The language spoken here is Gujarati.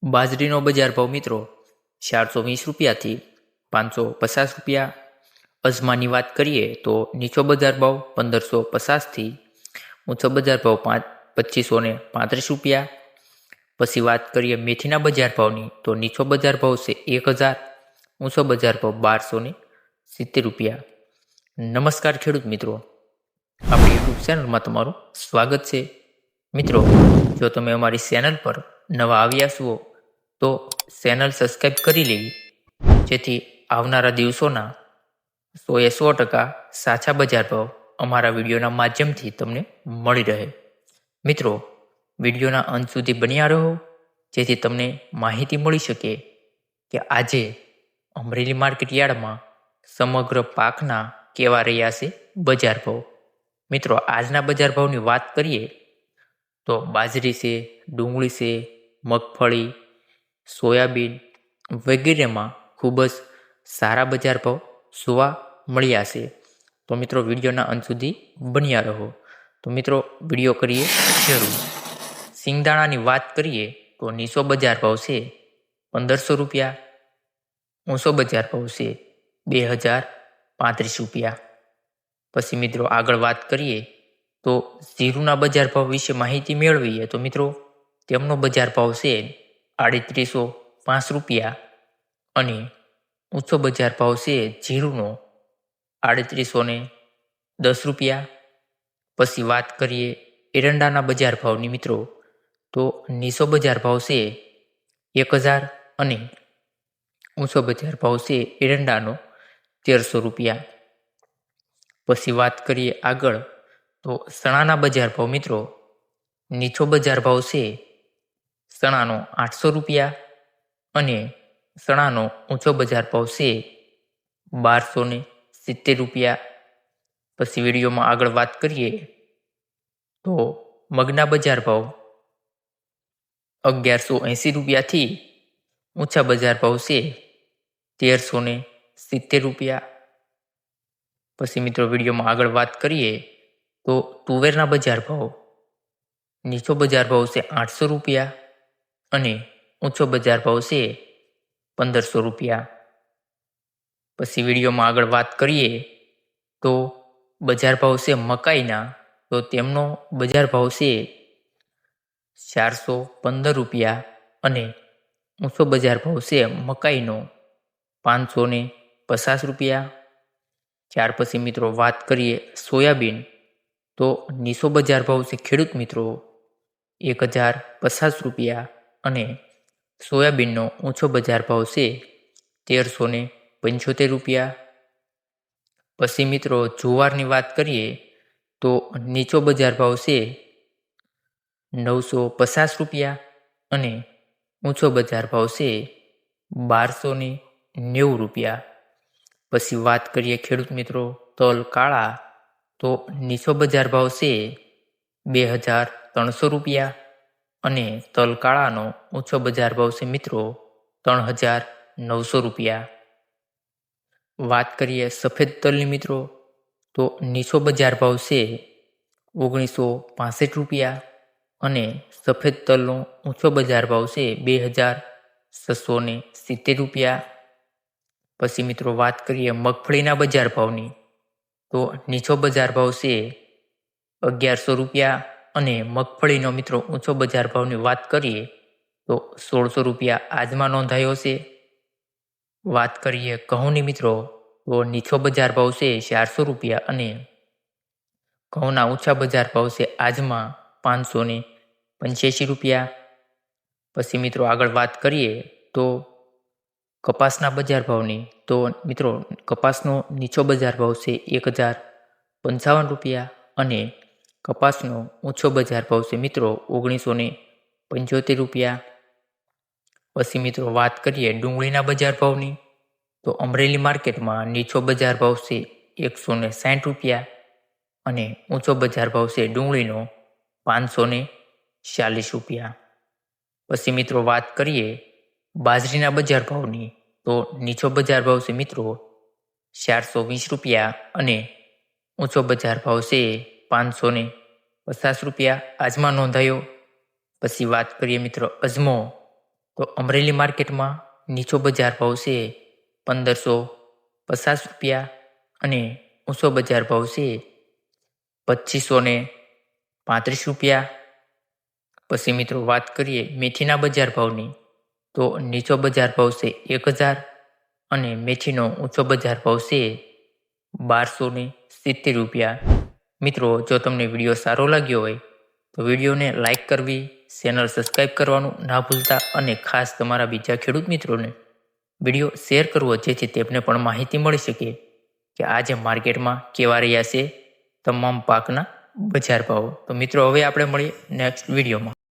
બાજરીનો બજાર ભાવ મિત્રો 420 રૂપિયાથી 550 રૂપિયા. અજમાની વાત કરીએ તો નીચો બજાર ભાવ 1550થી ઊંચો બજાર ભાવ 2535 રૂપિયા. પછી વાત કરીએ મેથીના બજાર ભાવની તો નીચો બજાર ભાવ છે 1000, ઊંચો બજાર ભાવ 1270 રૂપિયા. નમસ્કાર ખેડૂત મિત્રો, આપણી યુટ્યુબ ચેનલમાં તમારું સ્વાગત છે. મિત્રો, જો તમે અમારી ચેનલ પર નવા આવ્યા છો તો ચેનલ સબસ્ક્રાઈબ કરી લેવી, જેથી આવનારા દિવસોના 100% સાચા બજાર ભાવ અમારા વિડીયોના માધ્યમથી તમને મળી રહે. મિત્રો, વિડીયોના અંત સુધી બન્યા રહો, જેથી તમને માહિતી મળી શકે કે આજે અમરેલી માર્કેટ યાર્ડમાં સમગ્ર પાકના કેવા રહ્યા છે બજાર ભાવ. મિત્રો, આજના બજાર ભાવની વાત કરીએ તો બાજરી છે, ડુંગળી છે, મગફળી, સોયાબીન વગેરેમાં ખૂબ જ સારા બજાર ભાવ જોવા મળ્યા છે. તો મિત્રો, વિડીયોના અંત સુધી બન્યા રહો. તો મિત્રો, વિડીયો કરીએ શરૂ. સિંગદાણાની વાત કરીએ તો નીચો બજાર ભાવ છે 1500 રૂપિયા, ઊંચો બજાર ભાવ છે 2035 રૂપિયા. પછી મિત્રો આગળ વાત કરીએ તો જીરુના બજાર ભાવ વિશે માહિતી મેળવીએ તો મિત્રો તેમનો બજાર ભાવ છે 3805 રૂપિયા અને ઊંચો બજાર ભાવ છે જીરુનો 3810 રૂપિયા. પછી વાત કરીએ એરંડાના બજાર ભાવની મિત્રો તો નીચો બજાર ભાવ છે 1000 અને ઊંચો બજાર ભાવ છે એરંડાનો 1300 રૂપિયા. પછી વાત કરીએ આગળ તો ચણાના બજાર ભાવ મિત્રો નીચો બજાર ભાવ છે ચણાનો 800 રૂપિયા અને ચણાનો ઊંચો બજાર ભાવ છે 1270 રૂપિયા. પછી વિડીયોમાં આગળ વાત કરીએ તો મગના બજાર ભાવ 1180 રૂપિયાથી ઊંચા બજાર ભાવ છે 1370 રૂપિયા. પછી મિત્રો વિડીયોમાં આગળ વાત કરીએ તો તુવેરના બજાર ભાવ નીચો બજાર ભાવ છે 800 રૂપિયા અને ઊંચો બજાર ભાવ છે 1500 રૂપિયા. પછી વિડીયોમાં આગળ વાત કરીએ તો બજાર ભાવ છે મકાઈના તો તેમનો બજાર ભાવ છે 415 રૂપિયા અને ઊંચો બજાર ભાવ છે મકાઈનો 550 રૂપિયા. ત્યાર પછી મિત્રો વાત કરીએ સોયાબીન તો નીચો બજાર ભાવ છે ખેડૂત મિત્રો 1050 રૂપિયા અને સોયાબીનનો ઊંચો બજાર ભાવ છે 1375 રૂપિયા. પછી મિત્રો જુવારની વાત કરીએ તો નીચો બજાર ભાવ છે 950 રૂપિયા અને ઊંચો બજાર ભાવ છે 1290 રૂપિયા. પછી વાત કરીએ ખેડૂત મિત્રો તલ કાળા તો નીચો બજાર ભાવ છે 2300 રૂપિયા અને તલ કાળાનો ઊંચો બજાર ભાવ છે મિત્રો 3900 રૂપિયા. વાત કરીએ સફેદ તલની મિત્રો તો નીચો બજાર ભાવ છે 1965 રૂપિયા અને સફેદ તલનો ઊંચો બજાર ભાવ છે 2670 રૂપિયા. પછી મિત્રો વાત કરીએ મગફળીના બજાર ભાવની તો નીચો બજાર ભાવ છે 1100 રૂપિયા અને મગફળીનો મિત્રો ઊંચો બજાર ભાવની વાત કરીએ તો 1600 રૂપિયા આજમાં નોંધાયો છે. વાત કરીએ ઘઉંની મિત્રો તો નીચો બજાર ભાવ છે 400 રૂપિયા અને ઘઉંના ઊંચા બજાર ભાવ છે આજમાં 585 રૂપિયા. પછી મિત્રો આગળ વાત કરીએ તો કપાસના બજાર ભાવની તો મિત્રો કપાસનો નીચો બજાર ભાવ છે 1055 રૂપિયા અને કપાસનો ઊંચો બજાર ભાવ છે મિત્રો 1975 રૂપિયા. પછી મિત્રો વાત કરીએ ડુંગળીના બજાર ભાવની તો અમરેલી માર્કેટમાં નીચો બજાર ભાવ છે 160 રૂપિયા અને ઊંચો બજાર ભાવ છે ડુંગળીનો 540 રૂપિયા. પછી મિત્રો વાત કરીએ બાજરીના બજાર ભાવની તો નીચો બજાર ભાવ છે મિત્રો 420 રૂપિયા અને ઊંચો બજાર ભાવ છે 550 રૂપિયા આજમાં નોંધાયો. પછી વાત કરીએ મિત્રો અજમો તો અમરેલી માર્કેટમાં નીચો બજાર ભાવ છે 1550 રૂપિયા અને ઊંચો બજાર ભાવ છે 2535 રૂપિયા. પછી મિત્રો વાત કરીએ મેથીના બજાર ભાવની, તો નીચો બજાર ભાવ છે 1000 અને મેથીનો ઊંચો બજાર ભાવ છે 1270 રૂપિયા. મિત્રો જો તમને વિડીયો સારો લાગ્યો હોય તો વિડીયોને લાઇક કરવી, ચેનલ સબસ્ક્રાઈબ કરવાનું ના ભૂલતા અને ખાસ તમારા બીજા ખેડૂત મિત્રોને વિડીયો શેર કરવો જેથી તેમને પણ માહિતી મળી શકે કે આજે માર્કેટમાં કેવા રહ્યા છે તમામ પાકના બજાર ભાવો. તો મિત્રો હવે આપણે મળીએ નેક્સ્ટ વિડીયોમાં.